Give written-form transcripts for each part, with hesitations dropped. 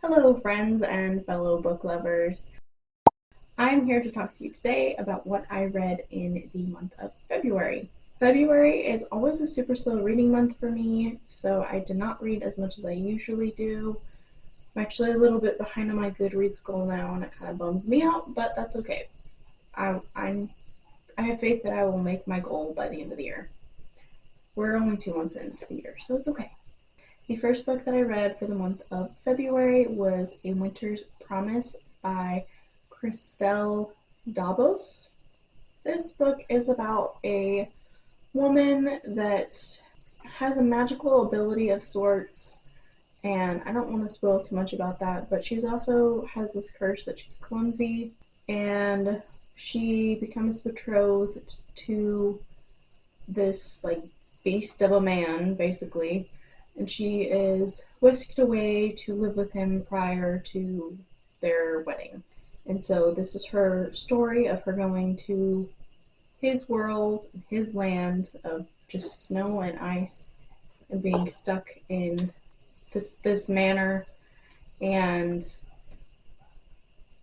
Hello, friends and fellow book lovers. I'm here to talk to you today about what I read in the month of February. February is always a super slow reading month for me, so I did not read as much as I usually do. I'm actually a little bit behind on my Goodreads goal now, and it kind of bums me out, but that's okay. I have faith that I will make my goal by the end of the year. We're only 2 months into the year, so it's okay. The first book that I read for the month of February was A Winter's Promise by Christelle Dabos. This book is about a woman that has a magical ability of sorts, and I don't want to spoil too much about that, but she also has this curse that she's clumsy, and she becomes betrothed to this beast of a man, basically, and she is whisked away to live with him prior to their wedding. And so this is her story of her going to his world, his land of just snow and ice, and being stuck in this manor, and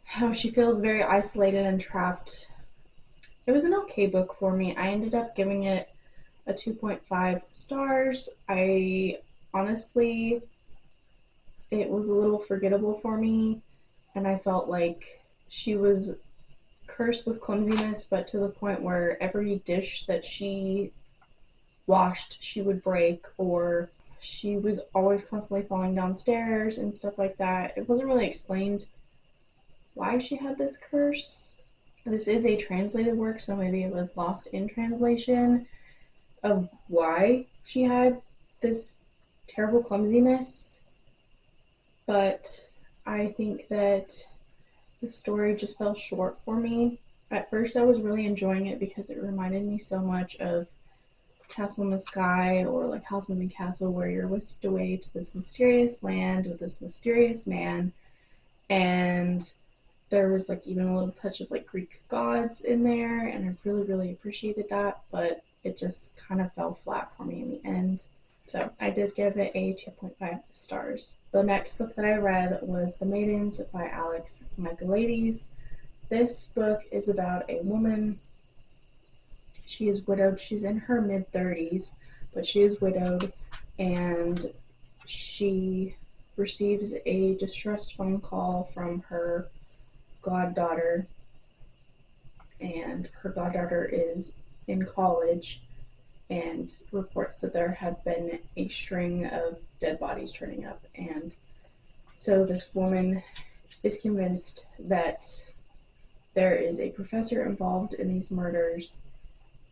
how she feels very isolated and trapped. It was an okay book for me. I ended up giving it a 2.5 stars. Honestly, it was a little forgettable for me, and I felt like she was cursed with clumsiness, but to the point where every dish that she washed, she would break, or she was always constantly falling downstairs and stuff like that. It wasn't really explained why she had this curse. This is a translated work, so maybe it was lost in translation of why she had this terrible clumsiness. But I think that the story just fell short for me. At first, I was really enjoying it because it reminded me so much of Castle in the Sky or like House Moving Castle, where you're whisked away to this mysterious land with this mysterious man, and there was even a little touch of Greek gods in there, and I really, really appreciated that, but it just kind of fell flat for me in the end. So I did give it a 2.5 stars. The next book that I read was The Maidens by Alex Michaelides. This book is about a woman. She is widowed. She's in her mid-30s, but she is widowed, and she receives a distressed phone call from her goddaughter, and her goddaughter is in college and reports that there have been a string of dead bodies turning up. And so this woman is convinced that there is a professor involved in these murders,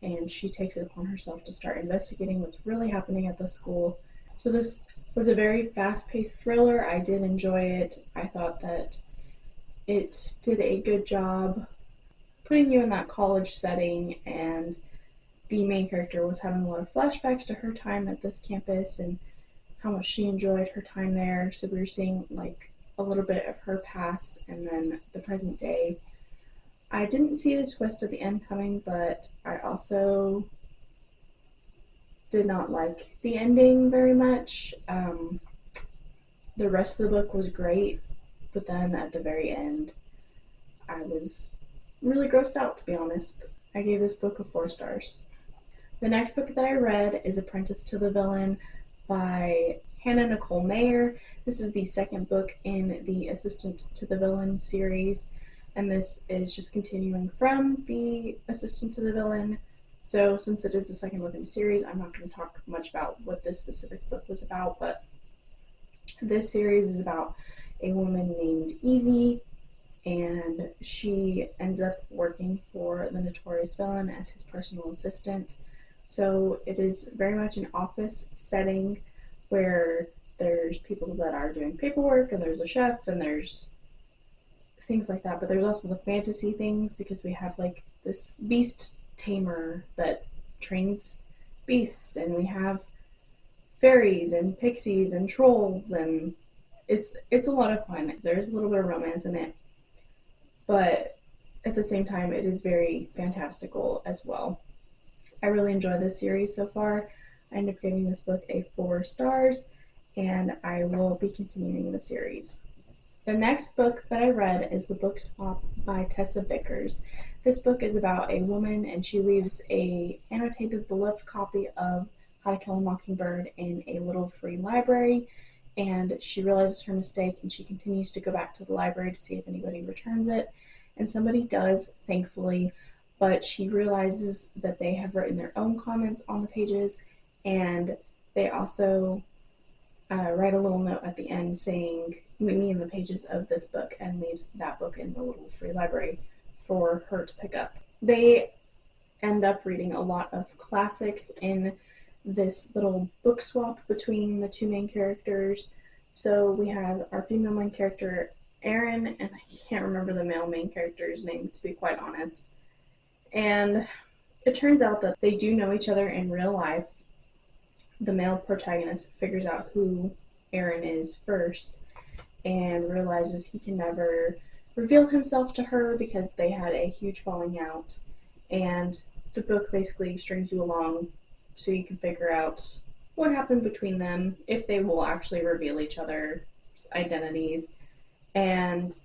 and she takes it upon herself to start investigating what's really happening at the school. So this was a very fast-paced thriller. I did enjoy it. I thought that it did a good job putting you in that college setting, and the main character was having a lot of flashbacks to her time at this campus and how much she enjoyed her time there. So we were seeing a little bit of her past and then the present day. I didn't see the twist at the end coming, but I also did not like the ending very much. The rest of the book was great, but then at the very end, I was really grossed out, to be honest. I gave this book a 4 stars. The next book that I read is Apprentice to the Villain by Nicole Maeher. This is the second book in the Assistant to the Villain series, and this is just continuing from the Assistant to the Villain. So since it is the second book in the series, I'm not going to talk much about what this specific book was about, but this series is about a woman named Evie, and she ends up working for the notorious villain as his personal assistant. So it is very much an office setting where there's people that are doing paperwork, and there's a chef, and there's things like that. But there's also the fantasy things, because we have this beast tamer that trains beasts, and we have fairies and pixies and trolls, and it's a lot of fun. There's a little bit of romance in it, but at the same time, it is very fantastical as well. I really enjoyed this series so far. I ended up giving this book a 4 stars, and I will be continuing the series. The next book that I read is The Book Swap by Tessa Bickers. This book is about a woman, and she leaves a annotated beloved copy of How to Kill a Mockingbird in a little free library, and she realizes her mistake, and she continues to go back to the library to see if anybody returns it, and somebody does, thankfully, but she realizes that they have written their own comments on the pages, and they also write a little note at the end saying, "Meet me in the pages of this book," and leaves that book in the little free library for her to pick up. They end up reading a lot of classics in this little book swap between the two main characters. So we have our female main character, Erin, and I can't remember the male main character's name, to be quite honest. And it turns out that they do know each other in real life. The male protagonist figures out who Erin is first and realizes he can never reveal himself to her because they had a huge falling out. And the book basically strings you along so you can figure out what happened between them, if they will actually reveal each other's identities, and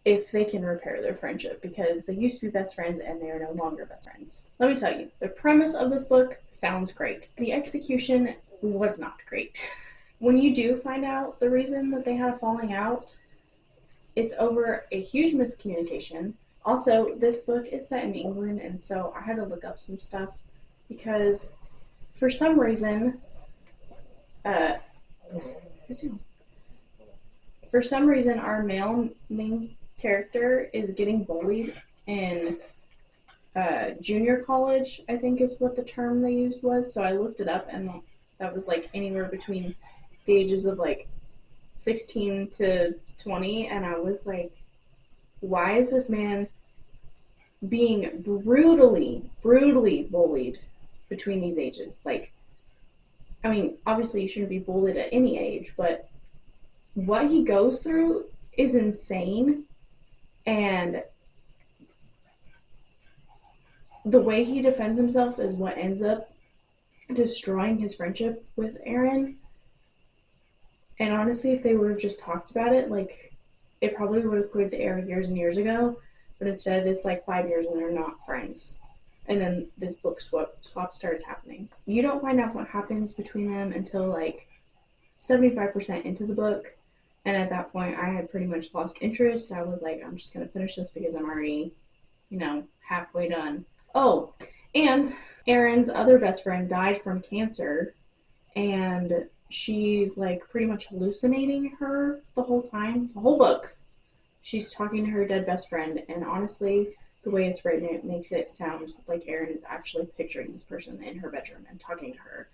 if they can repair their friendship, because they used to be best friends and they are no longer best friends. Let me tell you, the premise of this book sounds great. The execution was not great. When you do find out the reason that they had a falling out, it's over a huge miscommunication. Also, this book is set in England, and so I had to look up some stuff because for some reason, our male main character is getting bullied in junior college, I think is what the term they used was. So I looked it up, and that was like anywhere between the ages of like 16 to 20, and I was like, why is this man being brutally bullied between these ages? Like, I mean, obviously you shouldn't be bullied at any age, but what he goes through is insane, and the way he defends himself is what ends up destroying his friendship with Erin. And honestly, if they would have just talked about it, like, it probably would have cleared the air years and years ago, but instead it's like 5 years and they're not friends. And then this book swap starts happening. You don't find out what happens between them until like 75% into the book. And at that point, I had pretty much lost interest. I was like, I'm just going to finish this because I'm already, halfway done. Oh, and Erin's other best friend died from cancer, and she's like pretty much hallucinating her the whole time. The whole book, she's talking to her dead best friend, and honestly, the way it's written, it makes it sound like Erin is actually picturing this person in her bedroom and talking to her.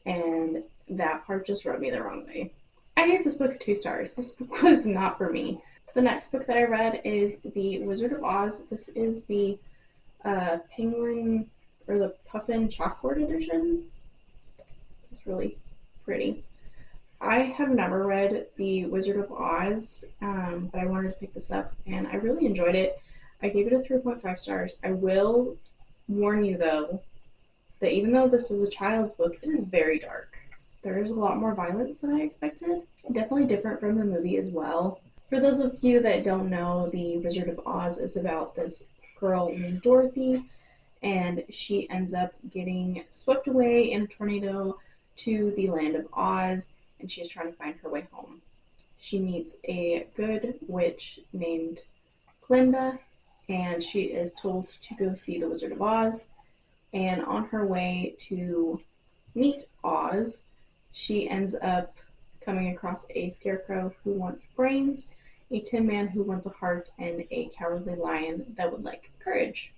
And that part just rubbed me the wrong way. I gave this book 2 stars. This book was not for me. The next book that I read is The Wizard of Oz. This is the penguin or the puffin chalkboard edition. It's really pretty. I have never read The Wizard of Oz, but I wanted to pick this up, and I really enjoyed it. I gave it a 3.5 stars. I will warn you, though, that even though this is a child's book, it is very dark. There is a lot more violence than I expected. Definitely different from the movie as well. For those of you that don't know, The Wizard of Oz is about this girl named Dorothy, and she ends up getting swept away in a tornado to the land of Oz, and she is trying to find her way home. She meets a good witch named Glinda, and she is told to go see the Wizard of Oz. And on her way to meet Oz, she ends up coming across a scarecrow who wants brains, a tin man who wants a heart, and a cowardly lion that would like courage.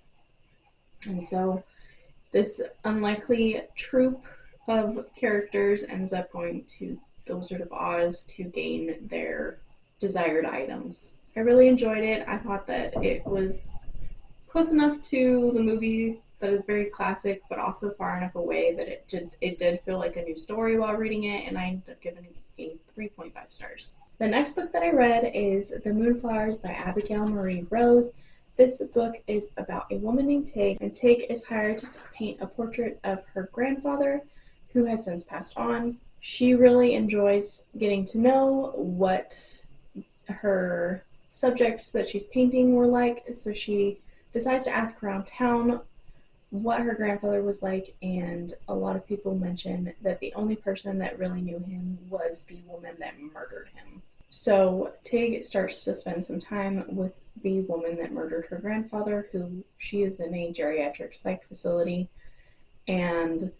And so this unlikely troupe of characters ends up going to the Wizard of Oz to gain their desired items. I really enjoyed it. I thought that it was close enough to the movie that is very classic, but also far enough away that it did feel like a new story while reading it, and I ended up giving it a 3.5 stars. The next book that I read is The Moonflowers by Abigail Marie Rose. This book is about a woman named Tig, and Tig is hired to paint a portrait of her grandfather, who has since passed on. She really enjoys getting to know what her subjects that she's painting were like, so she decides to ask around town what her grandfather was like, and a lot of people mention that the only person that really knew him was the woman that murdered him. So Tig starts to spend some time with the woman that murdered her grandfather, who she is in a geriatric psych facility, and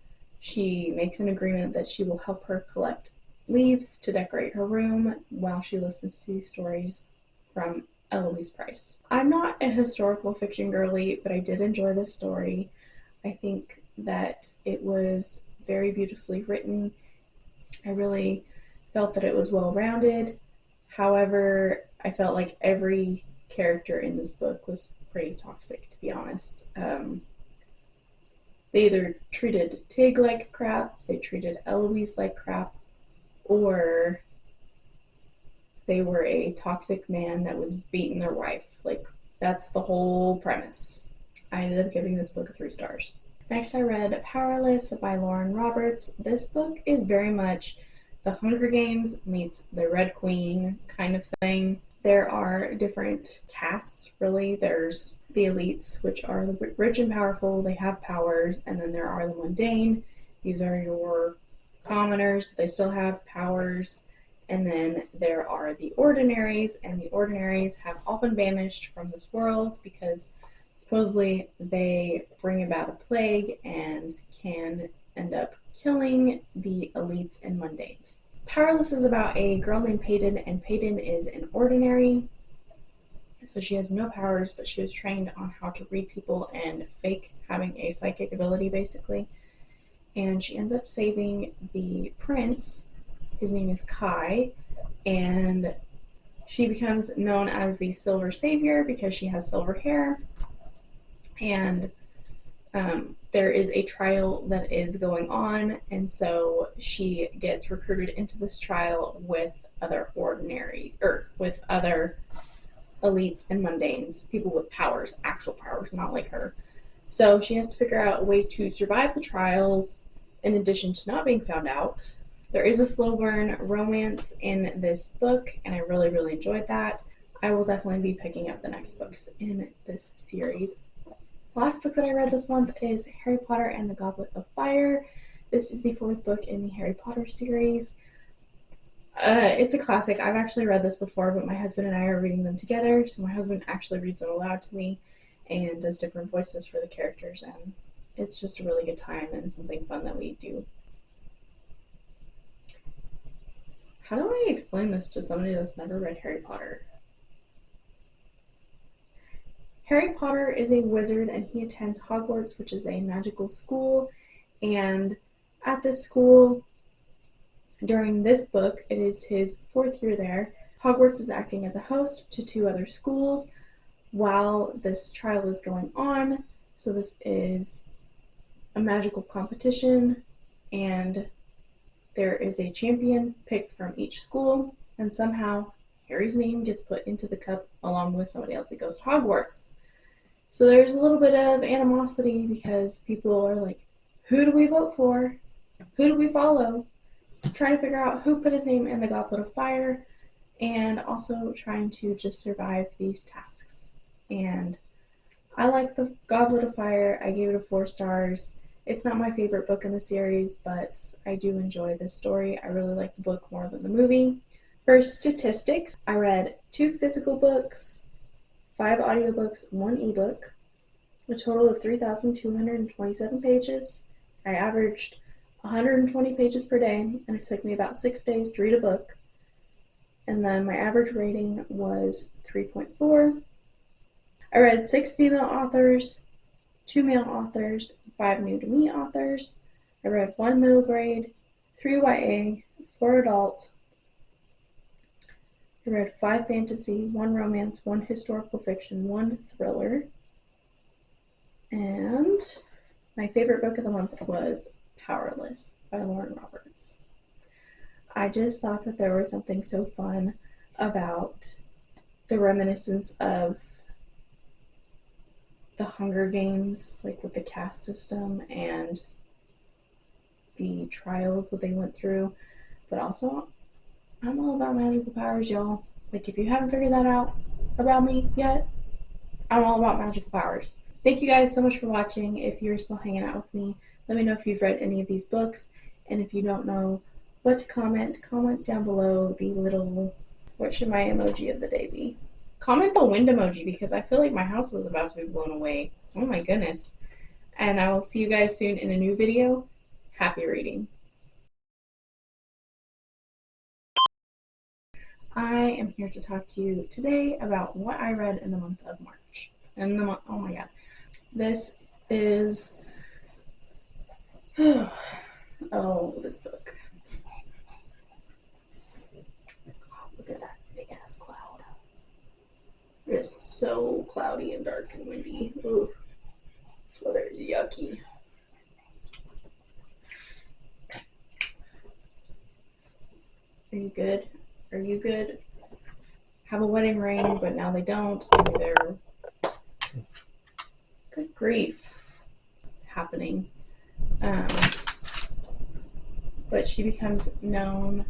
she makes an agreement that she will help her collect leaves to decorate her room while she listens to these stories from Eloise Price. I'm not a historical fiction girly, but I did enjoy this story. I think that it was very beautifully written. I really felt that it was well-rounded. However, I felt like every character in this book was pretty toxic, to be honest. They either treated Tig like crap, they treated Eloise like crap, or they were a toxic man that was beating their wife. Like, that's the whole premise. I ended up giving this book 3 stars. Next, I read Powerless by Lauren Roberts. This book is very much the Hunger Games meets the Red Queen kind of thing. There are different castes, really. There's the elites, which are the rich and powerful. They have powers. And then there are the mundane. These are your commoners, but they still have powers. And then there are the ordinaries, and the ordinaries have all been banished from this world because supposedly they bring about a plague and can end up killing the elites and mundanes. Powerless is about a girl named Payton, and Payton is an ordinary. So she has no powers, but she was trained on how to read people and fake having a psychic ability, basically. And she ends up saving the prince. His name is Kai, and she becomes known as the Silver Savior because she has silver hair. And there is a trial that is going on, and so she gets recruited into this trial with other elites and mundanes, people with powers, actual powers, not like her. So she has to figure out a way to survive the trials in addition to not being found out. There is a slow burn romance in this book, and I really, really enjoyed that. I will definitely be picking up the next books in this series. Last book that I read this month is Harry Potter and the Goblet of Fire. This is the 4th book in the Harry Potter series. It's a classic. I've actually read this before, but my husband and I are reading them together, so my husband actually reads them aloud to me and does different voices for the characters, and it's just a really good time and something fun that we do. How do I explain this to somebody that's never read Harry Potter? Harry Potter is a wizard, and he attends Hogwarts, which is a magical school, and at this school, during this book, it is his 4th year there. Hogwarts is acting as a host to 2 other schools while this trial is going on. So this is a magical competition, and there is a champion picked from each school, and somehow Harry's name gets put into the cup along with somebody else that goes to Hogwarts. So there's a little bit of animosity because people are like, who do we vote for? Who do we follow? Trying to figure out who put his name in the Goblet of Fire, and also trying to just survive these tasks. And I like the Goblet of Fire. I gave it a 4 stars. It's not my favorite book in the series, but I do enjoy this story. I really like the book more than the movie. For statistics, I read 2 physical books, 5 audiobooks, 1 ebook, a total of 3,227 pages. I averaged 120 pages per day, and it took me about 6 days to read a book. And then my average rating was 3.4. I read 6 female authors, 2 male authors, 5 new-to-me authors. I read 1 middle grade, 3 YA, 4 adult. I read 5 fantasy, 1 romance, 1 historical fiction, 1 thriller. And my favorite book of the month was Powerless by Lauren Roberts. I just thought that there was something so fun about the reminiscence of the Hunger Games, like with the caste system and the trials that they went through. But also, I'm all about magical powers, y'all. Like, if you haven't figured that out about me yet, I'm all about magical powers. Thank you guys so much for watching. If you're still hanging out with me, let me know if you've read any of these books. And if you don't know what to comment down below the little, what should my emoji of the day be? Comment the wind emoji because I feel like my house is about to be blown away. Oh my goodness. And I will see you guys soon in a new video. Happy reading. I am here to talk to you today about what I read in the month of March. Oh my god. This is, oh, this book. Look at that big ass cloud. It is so cloudy and dark and windy. Ooh, this weather is yucky. Are you good? Are you good? Have a wedding ring, but now they don't. Maybe they're, good grief, happening. But she becomes known